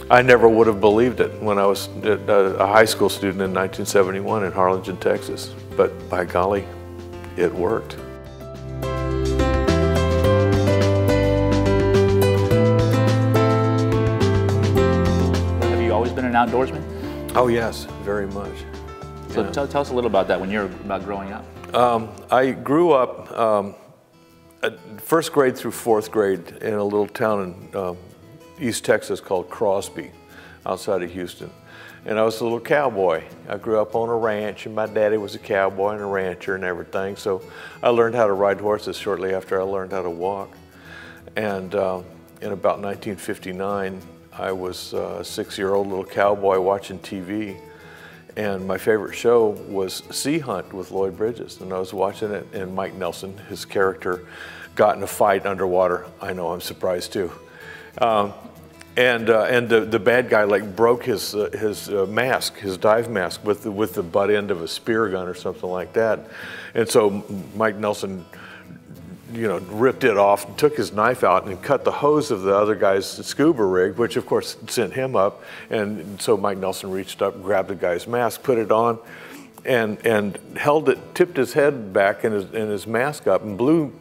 I never would have believed it when I was a high school student in 1971 in Harlingen, Texas. But by golly, it worked. Have you always been an outdoorsman? Oh yes, very much. So yeah. Tell us a little about that when you're about growing up. I grew up first grade through fourth grade in a little town in East Texas called Crosby, outside of Houston. And I was a little cowboy. I grew up on a ranch, and my daddy was a cowboy and a rancher and everything. So I learned how to ride horses shortly after I learned how to walk. And in about 1959, I was a 6-year-old little cowboy watching TV. And my favorite show was Sea Hunt with Lloyd Bridges. And I was watching it, and Mike Nelson, his character, got in a fight underwater. I know, I'm surprised too. And the bad guy like broke his mask, his dive mask, with the butt end of a spear gun or something like that. And so Mike Nelson, you know, ripped it off and took his knife out and cut the hose of the other guy's scuba rig, which of course sent him up. And so Mike Nelson reached up, grabbed the guy's mask, put it on, and held it, tipped his head back and his mask up, and blew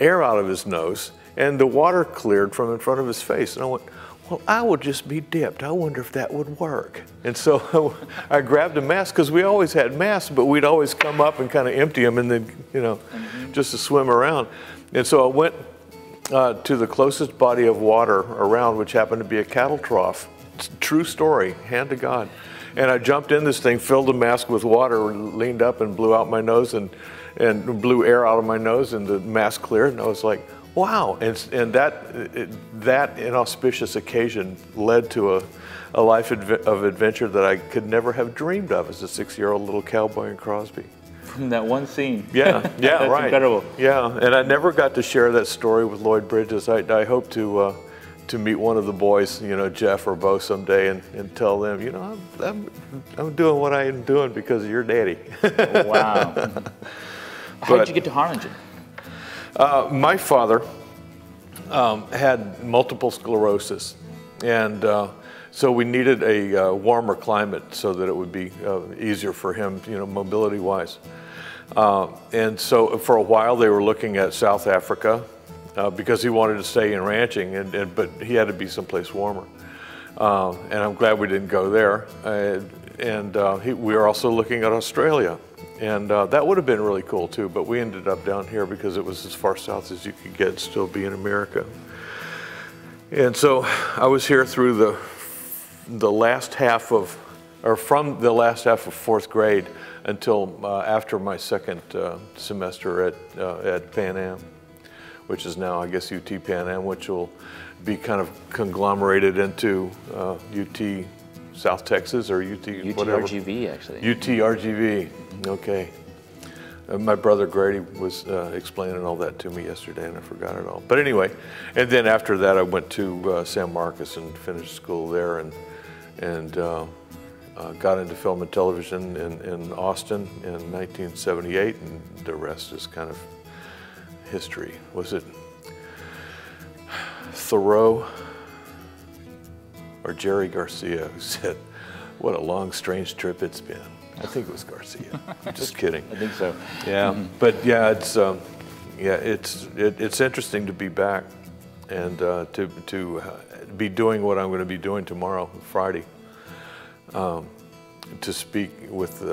air out of his nose, and the water cleared from in front of his face. And I went, well, I will just be dipped. I wonder if that would work. And so I grabbed a mask, because we always had masks, but we'd always come up and kind of empty them and then, you know, just to swim around. And so I went to the closest body of water around, which happened to be a cattle trough. True story, hand to God. And I jumped in this thing, filled the mask with water, leaned up and blew out my nose and blew air out of my nose, and the mask cleared. And I was like, wow. And that inauspicious occasion led to a life of adventure that I could never have dreamed of as a 6-year-old little cowboy in Crosby. From that one scene. Yeah, yeah, That's right. Incredible. Yeah, and I never got to share that story with Lloyd Bridges. I hope to meet one of the boys, you know, Jeff or Bo someday, and tell them, you know, I'm doing what I am doing because of your daddy. Wow. How did you get to Harlingen? My father had multiple sclerosis, and so we needed a warmer climate so that it would be easier for him, you know, mobility-wise. And so for a while they were looking at South Africa because he wanted to stay in ranching, but he had to be someplace warmer. And I'm glad we didn't go there. We were also looking at Australia. And that would have been really cool too, but we ended up down here because it was as far south as you could get and still be in America. And so I was here through the last half of, or from the last half of fourth grade until after my second semester at Pan Am, which is now, I guess, UT Pan Am, which will be kind of conglomerated into UT South Texas or UT whatever. UTRGV, actually. UTRGV, okay. My brother Grady was explaining all that to me yesterday, and I forgot it all. But anyway, and then after that I went to San Marcos and finished school there, and got into film and television in Austin in 1978, and the rest is kind of history. Was it Thoreau or Jerry Garcia who said, "What a long, strange trip it's been"? I think it was Garcia. I'm just kidding. I think so. Yeah, but yeah, it's interesting to be back and to be doing what I'm going to be doing tomorrow, Friday, to speak with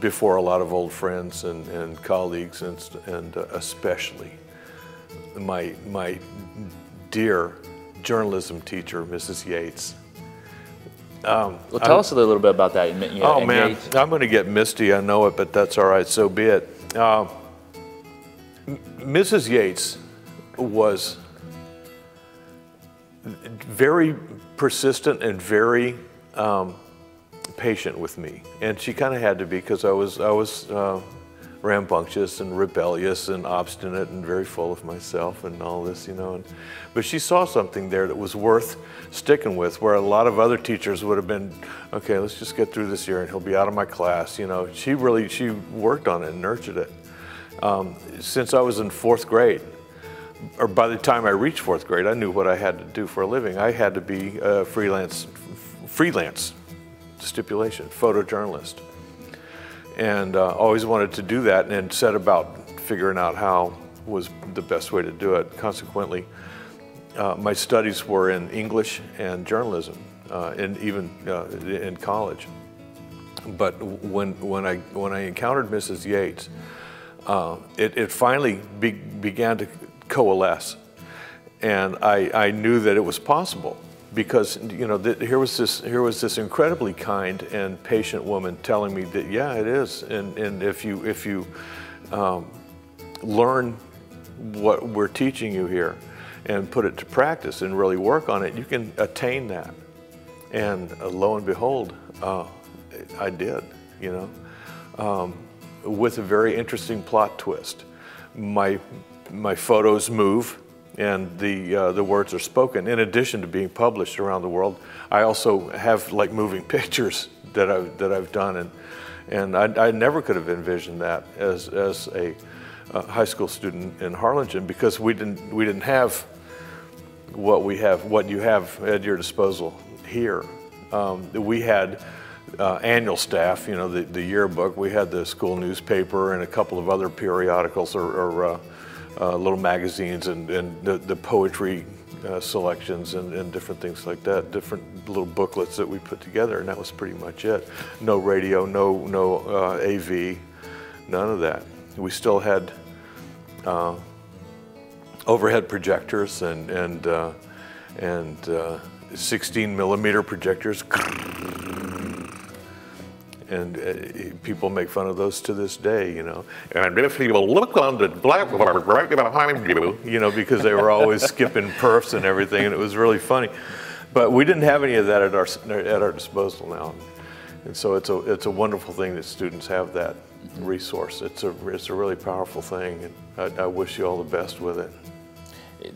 before a lot of old friends and colleagues, and especially my dear journalism teacher, Mrs. Yates. Well, tell us a little bit about that. You know, oh man, Yates. I'm going to get misty, I know it, but that's all right, so be it. Mrs. Yates was very persistent and very patient with me, and she kind of had to be, because I was rambunctious and rebellious and obstinate and very full of myself and all this, you know. But she saw something there that was worth sticking with, where a lot of other teachers would have been, okay, let's just get through this year and he'll be out of my class, you know. She worked on it and nurtured it. Since I was in fourth grade, or by the time I reached fourth grade, I knew what I had to do for a living. I had to be a freelance stipulation, photojournalist. And always wanted to do that and set about figuring out how was the best way to do it. Consequently, my studies were in English and journalism, and even in college. But when I encountered Mrs. Yates, it finally began to coalesce, and I knew that it was possible, because here was this incredibly kind and patient woman telling me that yeah, it is, and if you learn what we're teaching you here and put it to practice and really work on it, you can attain that. And lo and behold, I did, with a very interesting plot twist. My photos move, and the words are spoken. In addition to being published around the world, I also have like moving pictures that I've done, and I never could have envisioned that as a high school student in Harlingen, because we didn't have what you have at your disposal here. We had annual staff, the yearbook. We had the school newspaper and a couple of other periodicals or little magazines and the poetry selections and different things like that, different little booklets that we put together, and that was pretty much it. No radio, no AV, none of that. We still had overhead projectors and 16 millimeter projectors. And people make fun of those to this day, And if you will look on the blackboard right behind you, because they were always skipping perfs and everything, and it was really funny. But we didn't have any of that at our disposal now, and so it's a wonderful thing that students have that resource. It's a really powerful thing, and I wish you all the best with it.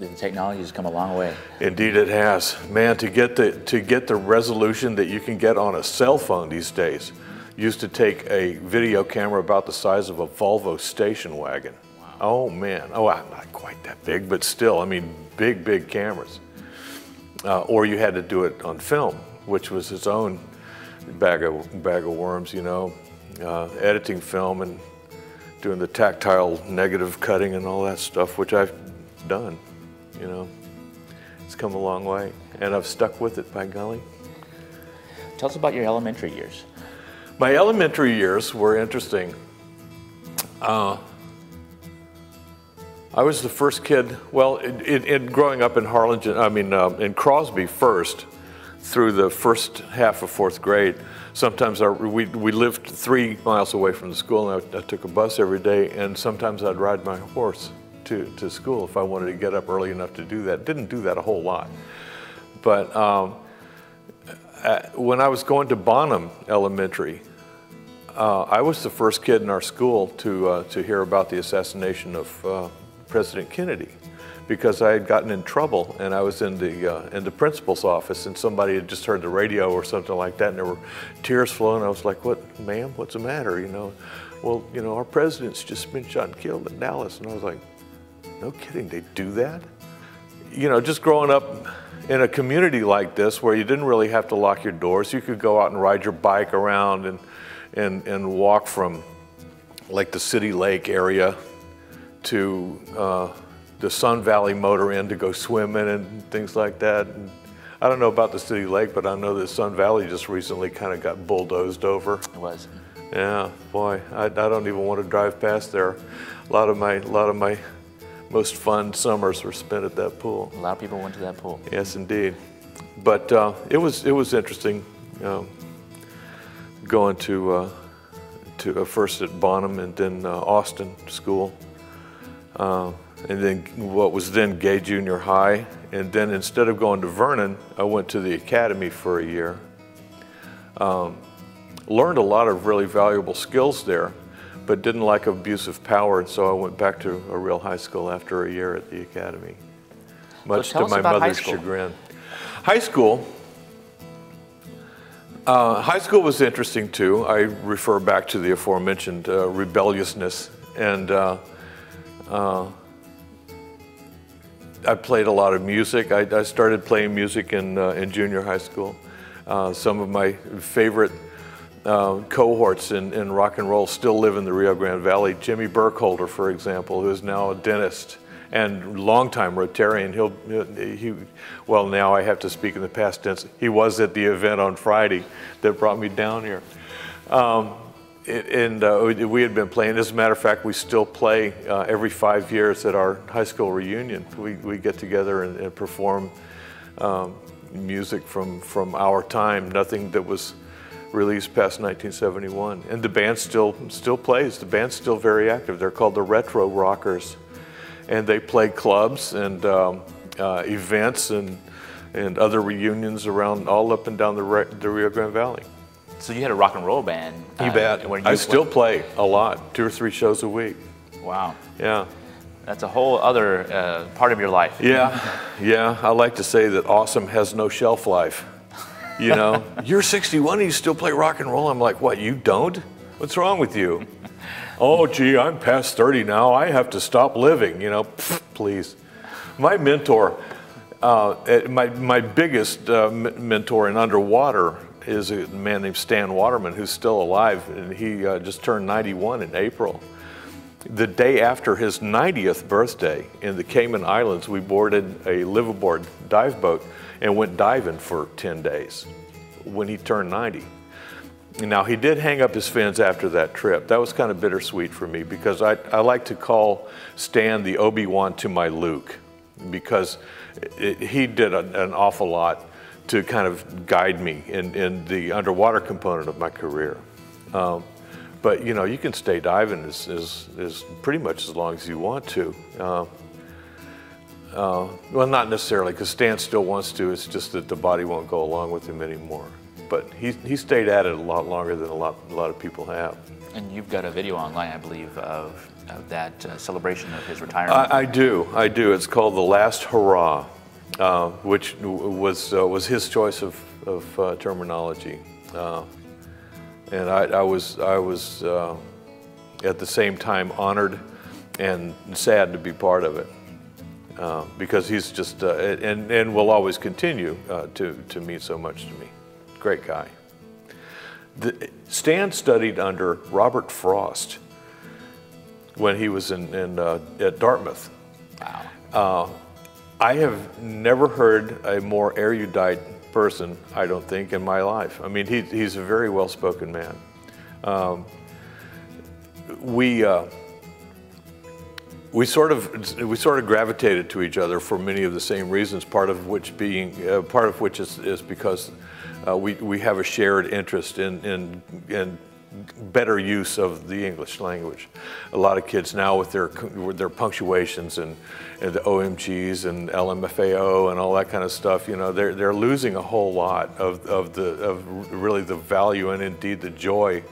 The technology has come a long way. Indeed it has. Man, to get the resolution that you can get on a cell phone these days, used to take a video camera about the size of a Volvo station wagon. Wow. Oh man, not quite that big, but still, big cameras. Or you had to do it on film, which was its own bag of worms, editing film and doing the tactile negative cutting and all that stuff, which I've done, It's come a long way, and I've stuck with it, by golly. Tell us about your elementary years. My elementary years were interesting. I was the first kid, in growing up in Harlingen, in Crosby first, through the first half of fourth grade. Sometimes we lived 3 miles away from the school, and I took a bus every day, and sometimes I'd ride my horse to school if I wanted to get up early enough to do that. Didn't do that a whole lot. But when I was going to Bonham Elementary, I was the first kid in our school to hear about the assassination of President Kennedy, because I had gotten in trouble, and I was in the principal's office, and somebody had just heard the radio or something like that, and there were tears flowing. I was like, "What, ma'am? What's the matter?" Well, our president's just been shot and killed in Dallas, and I was like, "No kidding, they do that?" Just growing up in a community like this, where you didn't really have to lock your doors, you could go out and ride your bike around and walk from like the City Lake area to the Sun Valley Motor Inn to go swimming and things like that. And I don't know about the City Lake, but I know that Sun Valley just recently kind of got bulldozed over. It was. Yeah, boy, I don't even want to drive past there. A lot of my most fun summers were spent at that pool. A lot of people went to that pool. Yes, indeed. But it was interesting going to first at Bonham and then Austin School, and then what was then Gay Junior High, and then instead of going to Vernon, I went to the academy for a year. Learned a lot of really valuable skills there, but didn't like abusive power, and so I went back to a real high school after a year at the academy, much to my mother's chagrin. High school was interesting too. I refer back to the aforementioned rebelliousness and I played a lot of music. I started playing music in junior high school. Some of my favorite cohorts in rock and roll still live in the Rio Grande Valley. Jimmy Burkholder, for example, who is now a dentist and longtime Rotarian. Well, now I have to speak in the past tense. He was at the event on Friday that brought me down here. We had been playing. As a matter of fact, we still play every 5 years at our high school reunion. We get together and perform music from our time, nothing that was released past 1971. And the band still plays. The band's still very active. They're called the Retro Rockers. And they play clubs and events and other reunions around all up and down the Rio Grande Valley. So you had a rock and roll band. You bet. I still play a lot, 2 or 3 shows a week. Wow. Yeah. That's a whole other part of your life. Yeah. I like to say that awesome has no shelf life. You know, you're 61 and you still play rock and roll. I'm like, what, you don't? What's wrong with you? Oh, gee, I'm past 30 now. I have to stop living, you know. Pfft, please. My mentor, my biggest mentor in underwater is a man named Stan Waterman, who's still alive, and he just turned 91 in April. The day after his 90th birthday in the Cayman Islands, we boarded a liveaboard dive boat and went diving for 10 days when he turned 90. Now, he did hang up his fins after that trip. That was kind of bittersweet for me because I like to call Stan the Obi-Wan to my Luke, because he did an awful lot to kind of guide me in the underwater component of my career. But you know, you can stay diving as pretty much as long as you want to. Well, not necessarily, because Stan still wants to. It's just that the body won't go along with him anymore. But he stayed at it a lot longer than a lot of people have. And you've got a video online, I believe, of that celebration of his retirement. I do. It's called The Last Hurrah, which was his choice of terminology. And I was at the same time honored and sad to be part of it, because he's just and will always continue to mean so much to me. Great guy. Stan studied under Robert Frost when he was at Dartmouth. Wow. I have never heard a more erudite person, I don't think, in my life. I mean, he's a very well-spoken man. We sort of gravitated to each other for many of the same reasons. Part of which is because we have a shared interest in better use of the English language. A lot of kids now with their punctuations and the OMGs and LMFAO and all that kind of stuff, you know, they're losing a whole lot of really the value and indeed the joy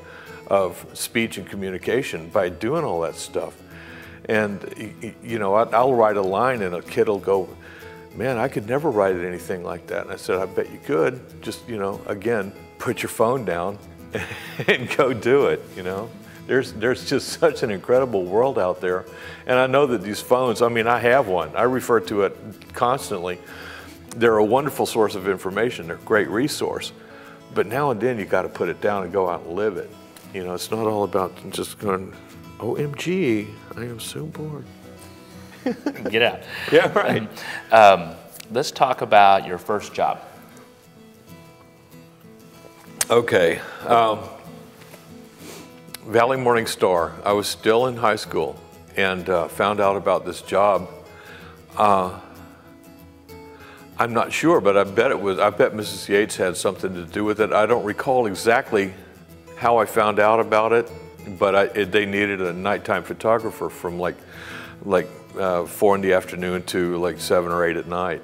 of speech and communication by doing all that stuff. And you know, I'll write a line and a kid will go, "Man, I could never write anything like that." And I said, "I bet you could. Just, you know, again, put your phone down and go do it." You know, there's just such an incredible world out there. And I know that these phones, I mean, I have one. I refer to it constantly. They're a wonderful source of information. They're a great resource. But now and then you got to put it down and go out and live it. You know, it's not all about just going, "OMG, I am so bored." Get out. Yeah, right. Let's talk about your first job. Okay. Valley Morning Star. I was still in high school and found out about this job. I'm not sure, but I bet Mrs. Yates had something to do with it. I don't recall exactly how I found out about it, but they needed a nighttime photographer from like 4 in the afternoon to like 7 or 8 at night,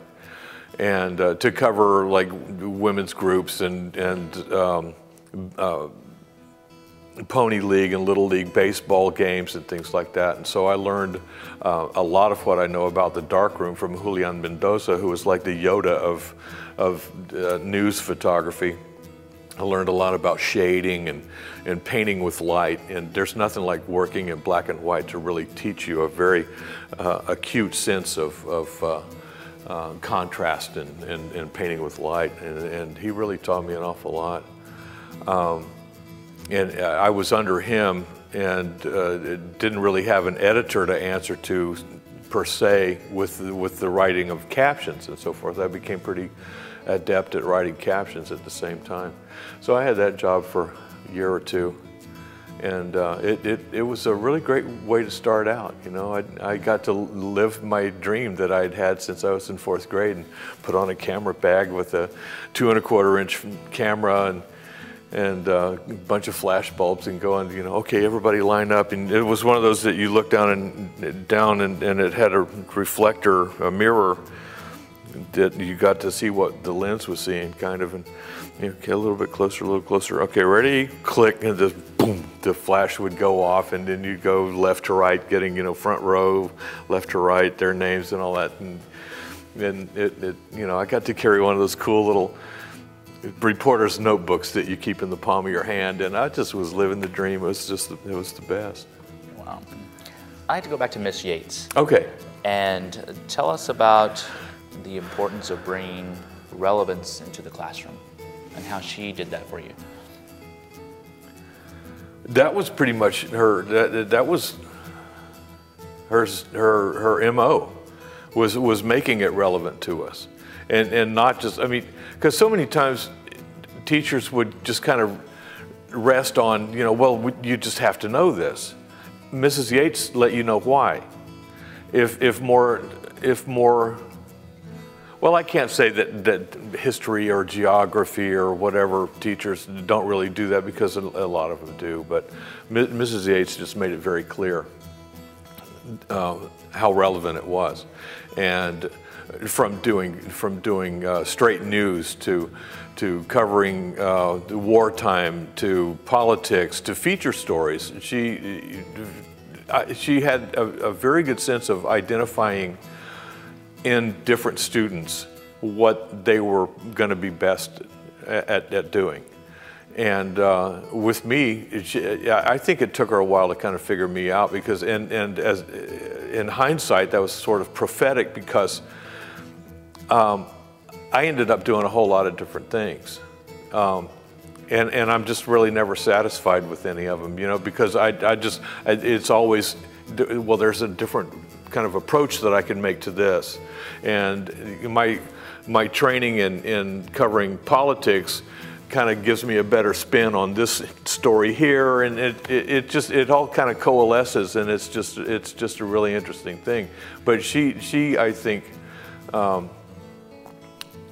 and to cover like women's groups and pony league and little league baseball games and things like that. And so I learned a lot of what I know about the darkroom from Julian Mendoza, who was like the Yoda of news photography. I learned a lot about shading and painting with light, and there's nothing like working in black and white to really teach you a very acute sense of contrast and painting with light, and he really taught me an awful lot. And I was under him and didn't really have an editor to answer to per se with the writing of captions and so forth. I became pretty adept at writing captions at the same time. So I had that job for a year or two, and it was a really great way to start out. You know, I got to live my dream that I'd had since I was in 4th grade, and put on a camera bag with a 2 1/4 inch camera and a bunch of flash bulbs, and go on, you know, okay, everybody line up. And it was one of those that you look down and it had a reflector, a mirror, that you got to see what the lens was seeing, kind of, and you know, okay, a little bit closer, a little closer. Okay, ready? Click, and just boom, the flash would go off, and then you go left to right, getting, you know, front row, left to right, their names and all that, and it you know, I got to carry one of those cool little reporter's notebooks that you keep in the palm of your hand, and I just was living the dream. It was the best. Wow. I'd like to go back to Miss Yates. Okay. And tell us about the importance of bringing relevance into the classroom and how she did that for you. That was pretty much her. That was her MO, was making it relevant to us, and not just. I mean, because so many times teachers would just kind of rest on, you know, well, you just have to know this. Mrs. Yates let you know why. If more, well, I can't say that history or geography or whatever teachers don't really do that, because a lot of them do, but Mrs. Yates just made it very clear how relevant it was. And from doing straight news to covering the wartime, to politics, to feature stories, she had a very good sense of identifying in different students what they were going to be best at doing. And with me, I think it took her a while to kind of figure me out, because as in hindsight, that was sort of prophetic, because I ended up doing a whole lot of different things. And I'm just really never satisfied with any of them, you know, because it's always, well, there's a different kind of approach that I can make to this. And my training in covering politics kind of gives me a better spin on this story here, and it all kind of coalesces, and it's just a really interesting thing. But she I think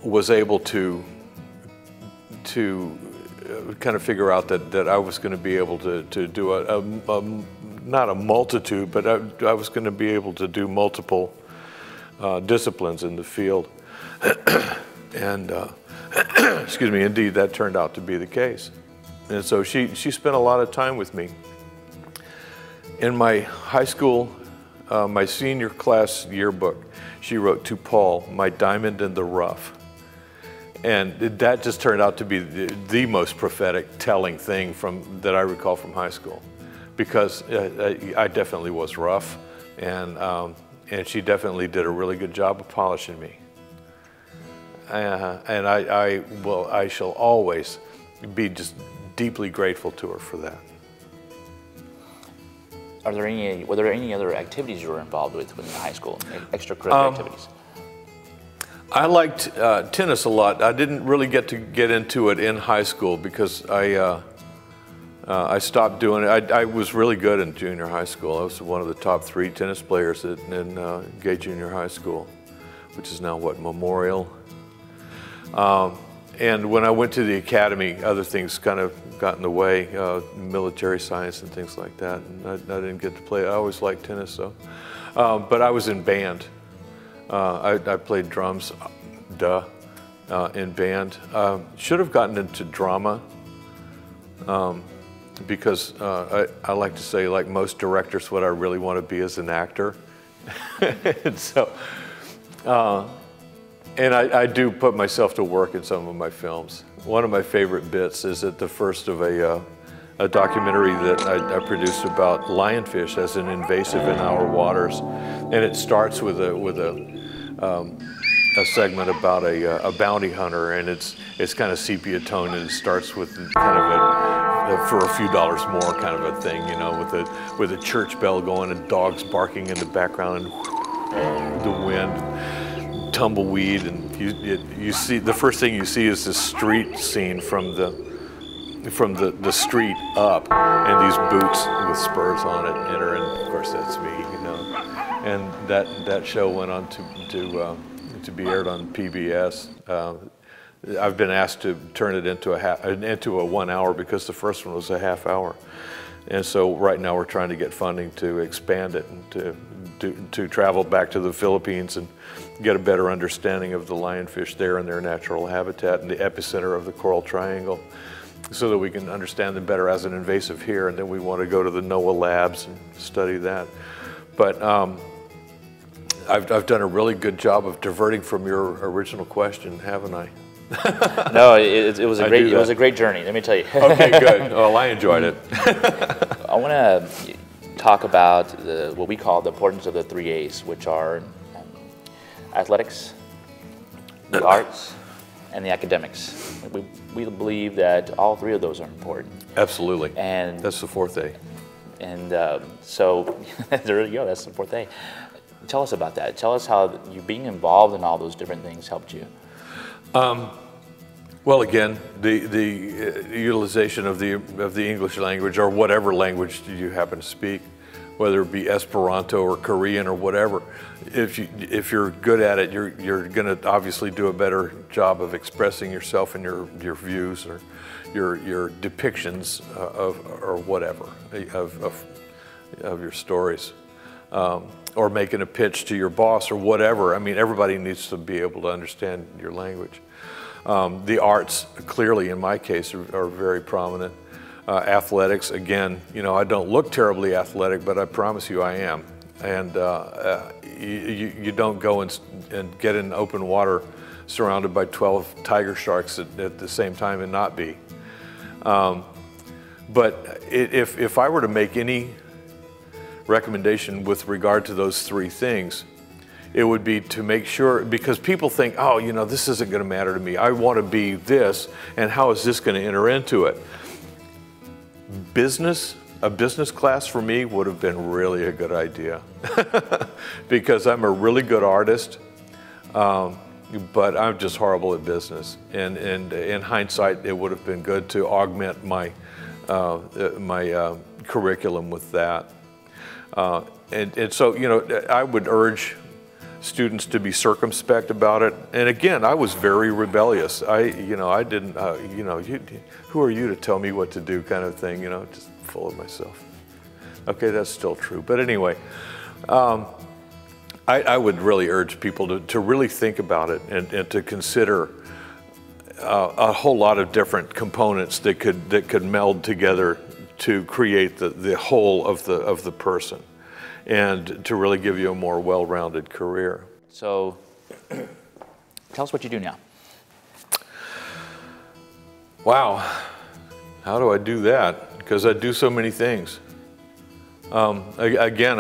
was able to kind of figure out that I was going to be able to do not a multitude, but I was going to be able to do multiple disciplines in the field. And excuse me, indeed, that turned out to be the case. And so she spent a lot of time with me. In my high school, my senior class yearbook, she wrote to Paul, "My diamond in the rough." And that just turned out to be the most prophetic, telling thing that I recall from high school, because I definitely was rough, and she definitely did a really good job of polishing me. And I shall always be just deeply grateful to her for that. Were there any other activities you were involved with within high school, extracurricular activities? I liked tennis a lot. I didn't really get into it in high school, because I stopped doing it. I was really good in junior high school. I was one of the top 3 tennis players in Gay Junior High School, which is now what, Memorial. And when I went to the academy, other things kind of got in the way, military science and things like that, and I didn't get to play. I always liked tennis, though. But I was in band. I played drums, in band. Should have gotten into drama, because I like to say, like most directors, what I really want to be is an actor. And so And I do put myself to work in some of my films. One of my favorite bits is at the first of a documentary that I produced about lionfish as an invasive in our waters, and it starts with a segment about a bounty hunter, and it's kind of sepia tone, and it starts with kind of a for a few dollars more kind of a thing, you know, with a church bell going and dogs barking in the background and the wind, tumbleweed, and you see the first thing you see is this street scene from the street up, and these boots with spurs on it enter, and of course that's me, you know. And that show went on to be aired on PBS. I've been asked to turn it into a 1 hour because the first one was a half hour, and so right now we're trying to get funding to expand it and to travel back to the Philippines and get a better understanding of the lionfish there in their natural habitat and the epicenter of the Coral Triangle, so that we can understand them better as an invasive here, and then we want to go to the NOAA labs and study that. But I've done a really good job of diverting from your original question, haven't I? No, it was a great journey. Let me tell you. Okay, good. Well, I enjoyed it. I want to talk about what we call the importance of the 3 A's, which are athletics, the arts, and the academics. We believe that all 3 of those are important. Absolutely. And that's the 4th A. And so there you go. That's the 4th A. Tell us about that. Tell us how you being involved in all those different things helped you. Well, again, the utilization of the English language, or whatever language you happen to speak, whether it be Esperanto or Korean or whatever. If you're good at it, you're going to obviously do a better job of expressing yourself and your views or your depictions or whatever of your stories. Or making a pitch to your boss or whatever. I mean, everybody needs to be able to understand your language. The arts, clearly in my case, are very prominent. Athletics, again, you know, I don't look terribly athletic, but I promise you I am. And you don't go and get in open water surrounded by 12 tiger sharks at the same time and not be. But if I were to make any recommendation with regard to those 3 things, it would be to make sure, because people think, oh, you know, this isn't going to matter to me. I want to be this, and how is this going to enter into it? A business class for me would have been really a good idea because I'm a really good artist, but I'm just horrible at business. And in hindsight, it would have been good to augment my curriculum with that. And so, you know, I would urge students to be circumspect about it. And again, I was very rebellious. I didn't, you know, who are you to tell me what to do kind of thing, you know, just full of myself. Okay, that's still true. But anyway, I would really urge people to really think about it and to consider a whole lot of different components that could meld together to create the whole of the person, and to really give you a more well-rounded career. So, tell us what you do now. Wow, how do I do that? Because I do so many things. Again,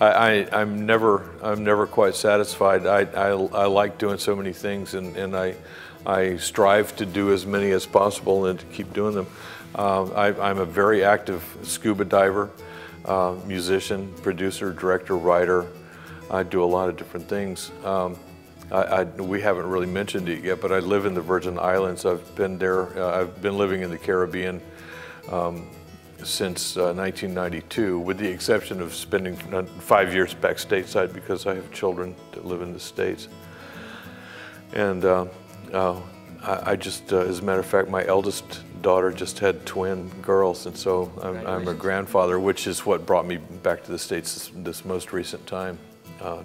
I'm never quite satisfied. I like doing so many things, and I strive to do as many as possible and to keep doing them. I'm a very active scuba diver, musician, producer, director, writer. I do a lot of different things. We haven't really mentioned it yet, but I live in the Virgin Islands. I've been there. I've been living in the Caribbean since 1992, with the exception of spending 5 years back stateside because I have children that live in the States. And I just, as a matter of fact, my eldest daughter just had twin girls, and so I'm a grandfather, which is what brought me back to the States this most recent time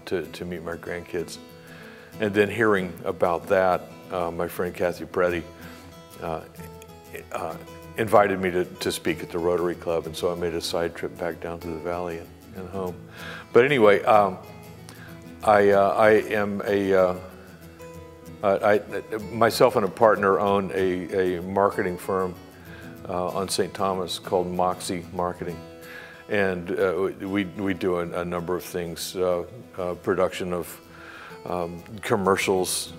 to meet my grandkids. And then hearing about that, my friend Kathy Preddy invited me to speak at the Rotary Club, and so I made a side trip back down to the Valley and home. But anyway, I am Myself and a partner own a marketing firm on St. Thomas called Moxie Marketing. And we do a number of things, production of commercials,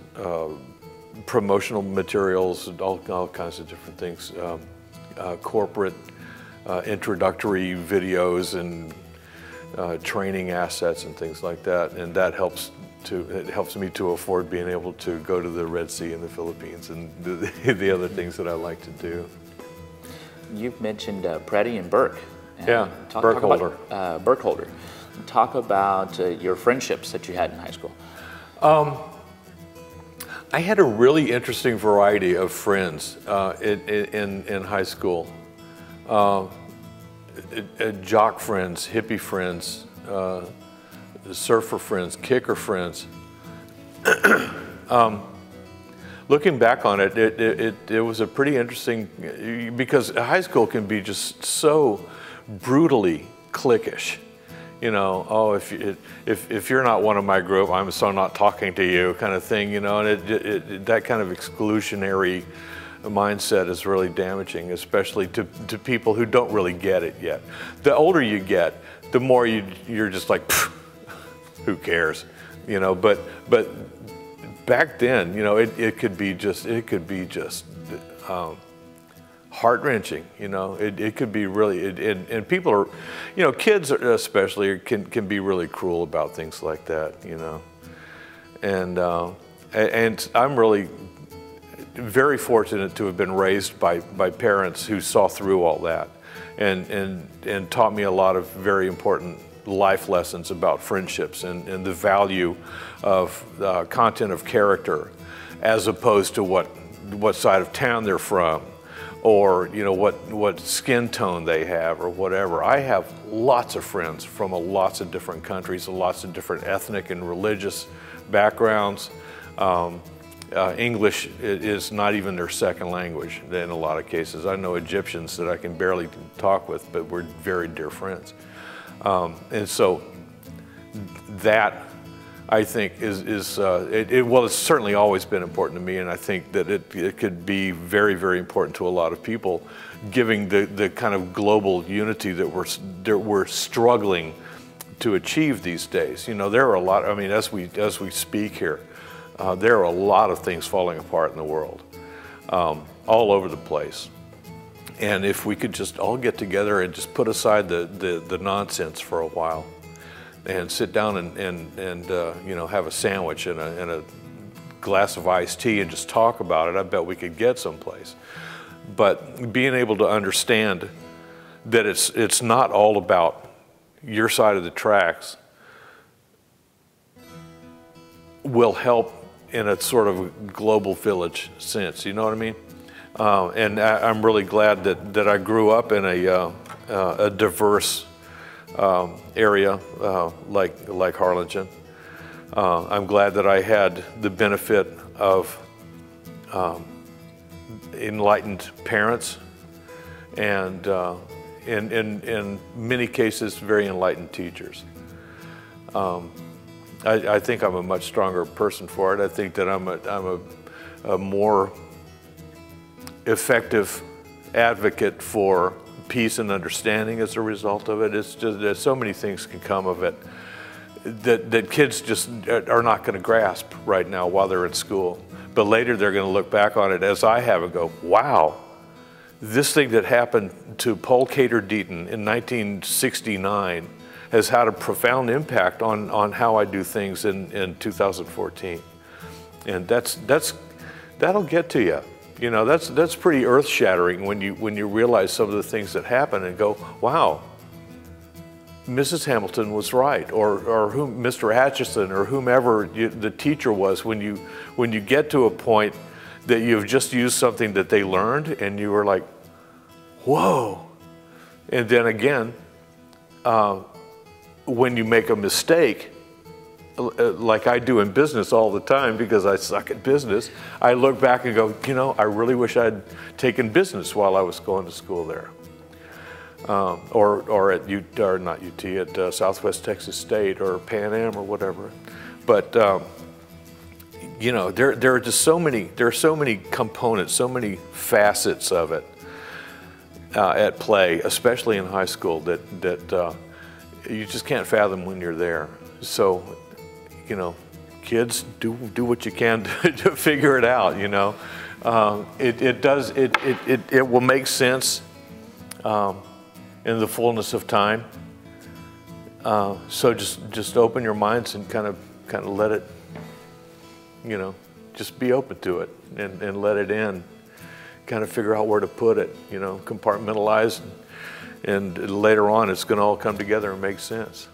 promotional materials, all kinds of different things, corporate introductory videos and training assets and things like that. And that helps me to afford being able to go to the Red Sea in the Philippines and the other things that I like to do. You've mentioned Preddy and Burke. Yeah, Burkholder. Burkholder. Talk about your friendships that you had in high school. I had a really interesting variety of friends in high school. Jock friends, hippie friends, surfer friends, kicker friends. Looking back on it, it was a pretty interesting, because high school can be just so brutally cliquish. You know, oh, if you're not one of my group, I'm so not talking to you, kind of thing. You know, and that kind of exclusionary mindset is really damaging, especially to people who don't really get it yet. The older you get, the more you're just like, who cares, you know? But back then, you know, it could be just heart-wrenching, you know. It could be really, and people are, you know, kids especially can be really cruel about things like that, you know. And I'm really very fortunate to have been raised by parents who saw through all that and taught me a lot of very important life lessons about friendships and the value of content of character, as opposed to what side of town they're from, or you know what skin tone they have or whatever. I have lots of friends from lots of different countries, lots of different ethnic and religious backgrounds. English is not even their second language in a lot of cases. I know Egyptians that I can barely talk with, but we're very dear friends. And so that, I think, well, it's certainly always been important to me, and I think that it could be very, very important to a lot of people, giving the kind of global unity that we're struggling to achieve these days. You know, there are a lot, I mean, as we speak here, there are a lot of things falling apart in the world, all over the place. And if we could just all get together and just put aside the nonsense for a while and sit down and you know, have a sandwich and a glass of iced tea and just talk about it, I bet we could get someplace. But being able to understand that it's not all about your side of the tracks will help in a sort of global village sense, you know what I mean? And I'm really glad that I grew up in a diverse area like Harlingen. I'm glad that I had the benefit of enlightened parents and in many cases very enlightened teachers. I think I'm a much stronger person for it. I think that I'm a more effective advocate for peace and understanding as a result of it. It's just that so many things can come of it that kids just are not going to grasp right now while they're in school. But later they're going to look back on it, as I have, and go, wow, this thing that happened to Paul Cater Deaton in 1969 has had a profound impact on how I do things in 2014. And that'll get to you. You know, that's pretty earth-shattering when you realize some of the things that happen and go, wow, Mrs. Hamilton was right, or Mr. Atchison, or whomever the teacher was. When you get to a point that you've just used something that they learned, and you were like, whoa. And then again, when you make a mistake, like I do in business all the time because I suck at business, I look back and go, you know, I really wish I'd taken business while I was going to school there. Or at not UT, at Southwest Texas State or Pan Am or whatever. But, you know, there are so many components, so many facets of it at play, especially in high school, that you just can't fathom when you're there. So, you know, kids, do what you can to figure it out. You know, it will make sense in the fullness of time. So just open your minds and kind of let it, you know, just be open to it and let it in. Kind of figure out where to put it, you know, compartmentalize, and later on it's going to all come together and make sense.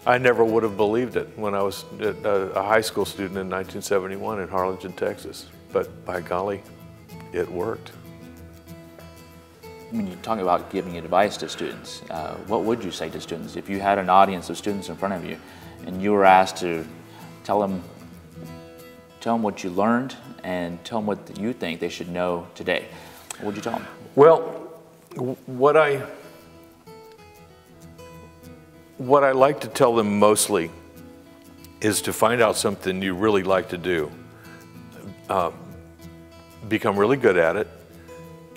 I never would have believed it when I was a high school student in 1971 in Harlingen, Texas, but by golly, it worked. When you're talking about giving advice to students, what would you say to students if you had an audience of students in front of you and you were asked to tell them what you learned and tell them what you think they should know today? What would you tell them? Well, what I like to tell them mostly is to find out something you really like to do, become really good at it,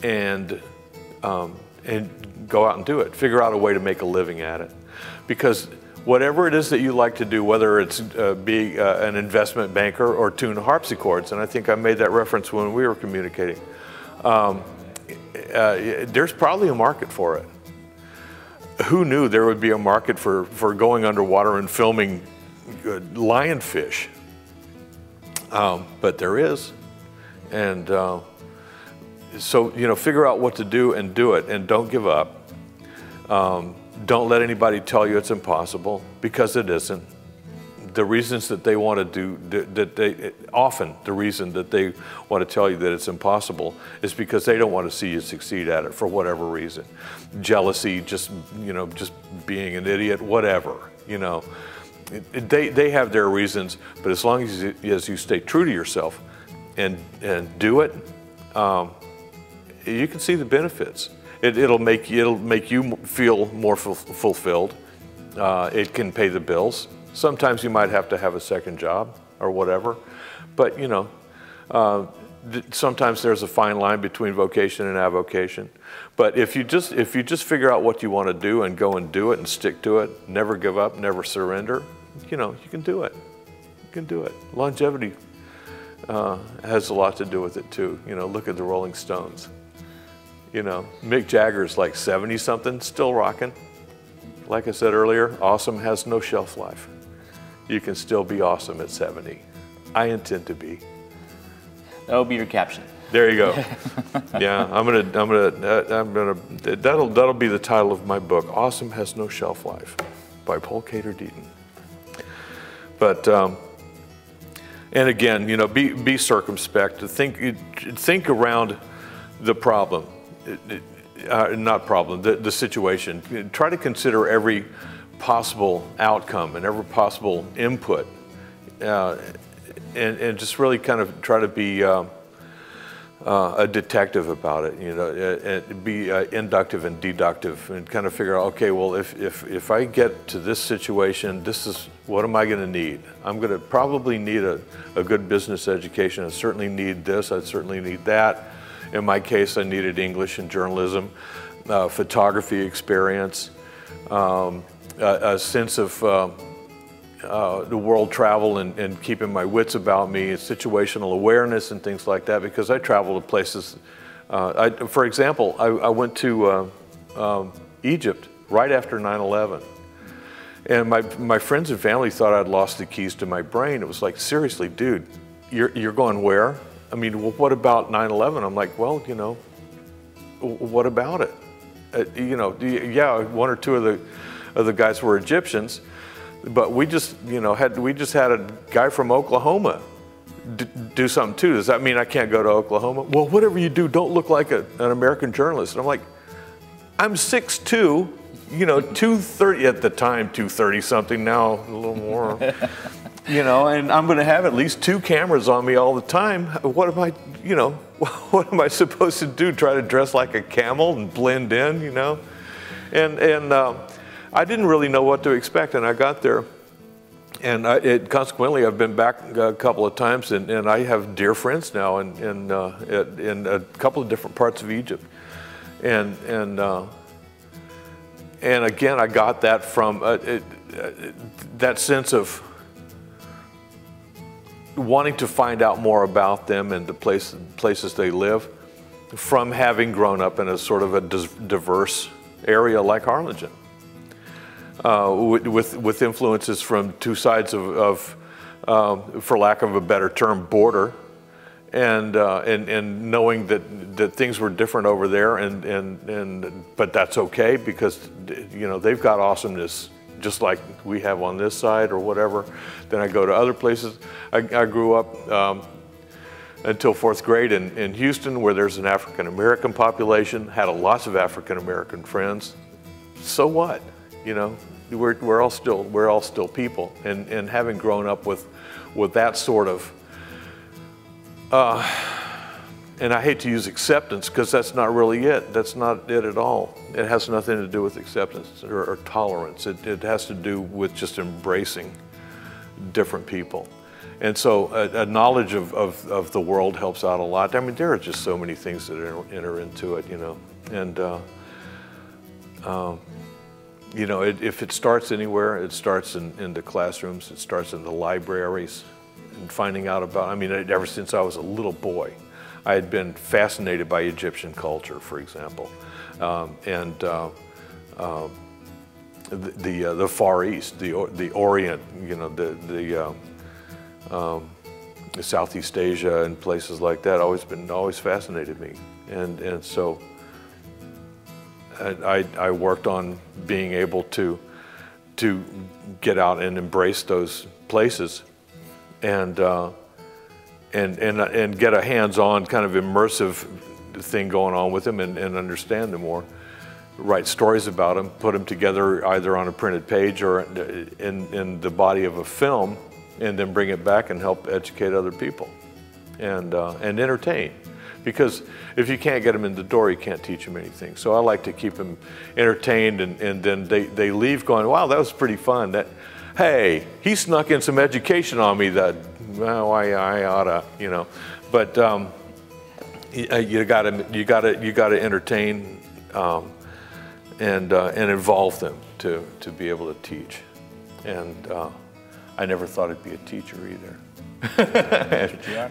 and go out and do it. Figure out a way to make a living at it. Because whatever it is that you like to do, whether it's be an investment banker or tune harpsichords, and I think I made that reference when we were communicating, there's probably a market for it. Who knew there would be a market for going underwater and filming lionfish? But there is. And so, you know, figure out what to do and do it, and don't give up. Don't let anybody tell you it's impossible, because it isn't. The reasons that they want to often the reason that they want to tell you that it's impossible is because they don't want to see you succeed at it for whatever reason. Jealousy, just being an idiot, whatever, you know. They have their reasons, but as long as you stay true to yourself and do it, you can see the benefits. It'll make you feel more fulfilled. It can pay the bills. Sometimes you might have to have a second job or whatever, but you know, sometimes there's a fine line between vocation and avocation. But if you just figure out what you want to do and go and do it and stick to it, never give up, never surrender, you know, you can do it. You can do it. Longevity has a lot to do with it too. You know, look at the Rolling Stones. You know, Mick Jagger's like 70-something, still rocking. Like I said earlier, awesome has no shelf life. You can still be awesome at 70. I intend to be. That'll be your caption. There you go. Yeah, that'll be the title of my book, Awesome Has No Shelf Life, by Deaton. But and again, you know, be circumspect. Think around the problem. Not problem, the situation. Try to consider every possible outcome and every possible input, and just really kind of try to be a detective about it. You know, and be inductive and deductive, and kind of figure out, okay, well, if I get to this situation, this is what am I going to need? I'm going to probably need a good business education. I certainly need this. I certainly need that. In my case, I needed English and journalism, photography experience, a sense of the world travel and keeping my wits about me, situational awareness and things like that, because I travel to places. For example, I went to Egypt right after 9/11. And my friends and family thought I'd lost the keys to my brain. It was like, seriously, dude, you're going where? I mean, well, what about 9/11? I'm like, well, you know, what about it? You know, yeah, one or two of the guys were Egyptians, but we just had a guy from Oklahoma do something too. Does that mean I can't go to Oklahoma? Well, whatever you do, don't look like an American journalist. And I'm like, I'm 6'2", you know, 230 at the time, 230 something, now a little more. You know, and I'm going to have at least 2 cameras on me all the time. What am I, you know, what am I supposed to do? Try to dress like a camel and blend in, you know? And I didn't really know what to expect, and I got there, And consequently, I've been back a couple of times, and I have dear friends now in a couple of different parts of Egypt. And again, I got that from that sense of wanting to find out more about them and the places they live, from having grown up in a sort of a diverse area like Harlingen, with influences from two sides of for lack of a better term, border, and knowing that things were different over there, but that's okay, because they've got awesomeness just like we have on this side or whatever. Then I go to other places. I grew up until 4th grade in Houston, where there's an African American population. Had lots of African American friends. So what? We're all still people. And having grown up with that sort of, and I hate to use acceptance, because that's not really it. That's not it at all. It has nothing to do with acceptance or tolerance. It has to do with just embracing different people. And so a knowledge of the world helps out a lot. I mean, there are just so many things that enter into it, And, if it starts anywhere, it starts in the classrooms, it starts in the libraries, and finding out about, ever since I was a little boy, I had been fascinated by Egyptian culture, for example, and the Far East, the Orient, the Southeast Asia and places like that always fascinated me, and so I worked on being able to get out and embrace those places, and get a hands-on kind of immersive thing going on with them, and understand them more. Write stories about them, put them together either on a printed page or in the body of a film, and then bring it back and help educate other people and entertain. Because if you can't get them in the door, you can't teach them anything. So I like to keep them entertained, and then they leave going, wow, that was pretty fun. Hey, he snuck in some education on me that, well, I oughta, But you gotta entertain and involve them to be able to teach. And I never thought I'd be a teacher either,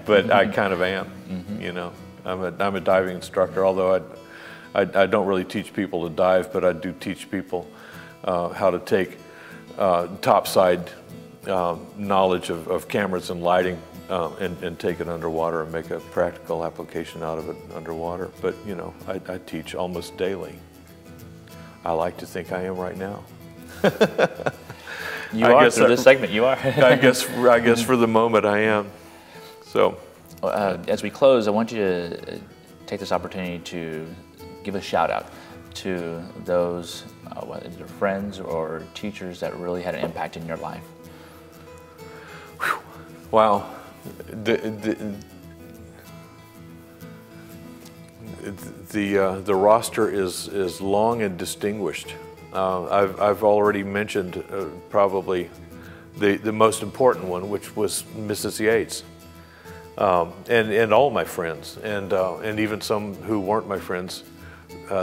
but I kind of am. I'm a diving instructor, although I don't really teach people to dive, but I do teach people how to take topside knowledge of cameras and lighting and take it underwater and make a practical application out of it underwater. But I teach almost daily. I like to think I am right now. You are through this segment. You are. I guess for the moment I am. So, as we close, I want you to take this opportunity to give a shout out to those, whether they're friends or teachers that really had an impact in your life. Wow. The roster is long and distinguished. I've already mentioned probably the most important one, which was Mrs. Yates, and all my friends, and even some who weren't my friends.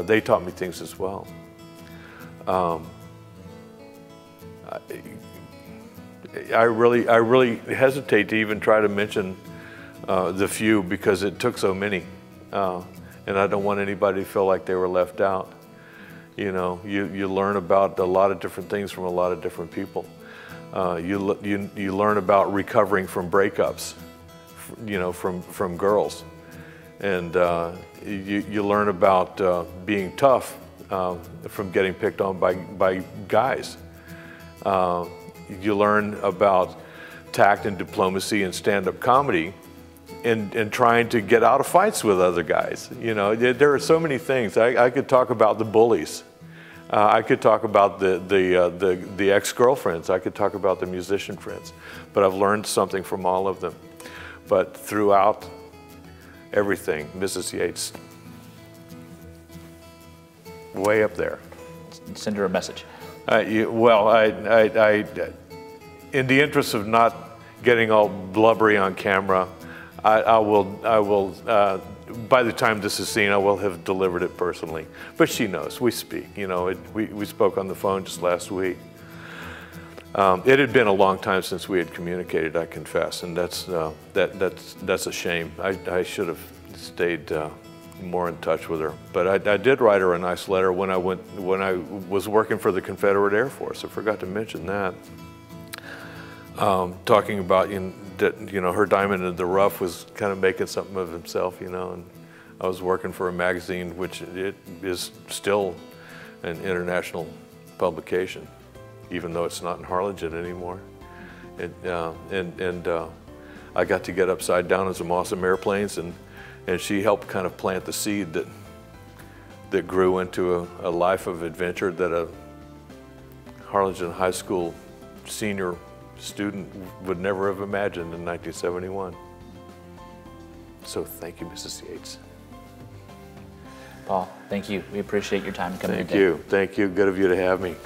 They taught me things as well. I really hesitate to even try to mention the few, because it took so many, and I don't want anybody to feel like they were left out. You learn about a lot of different things from a lot of different people. You learn about recovering from breakups, from girls, and you learn about being tough from getting picked on by guys. You learn about tact and diplomacy and stand-up comedy, and trying to get out of fights with other guys. There are so many things. I could talk about the bullies. I could talk about the ex-girlfriends. I could talk about the musician friends. But I've learned something from all of them. But throughout everything, Mrs. Yates, way up there. Send her a message. in the interest of not getting all blubbery on camera, I will. By the time this is seen, I will have delivered it personally. But she knows. We speak. You know, we spoke on the phone just last week. It had been a long time since we had communicated, I confess, and that's a shame. I should have stayed more in touch with her. But I did write her a nice letter when I was working for the Confederate Air Force. I forgot to mention that. Talking about her diamond in the rough was kind of making something of himself, you know. And I was working for a magazine which it is still an international publication, even though it's not in Harlingen anymore. I got to get upside down in some awesome airplanes, and she helped kind of plant the seed that grew into a life of adventure that a Harlingen High School senior student would never have imagined in 1971. So thank you, Mrs. Yates. Paul, thank you. We appreciate your time coming today. Thank you. Good of you to have me.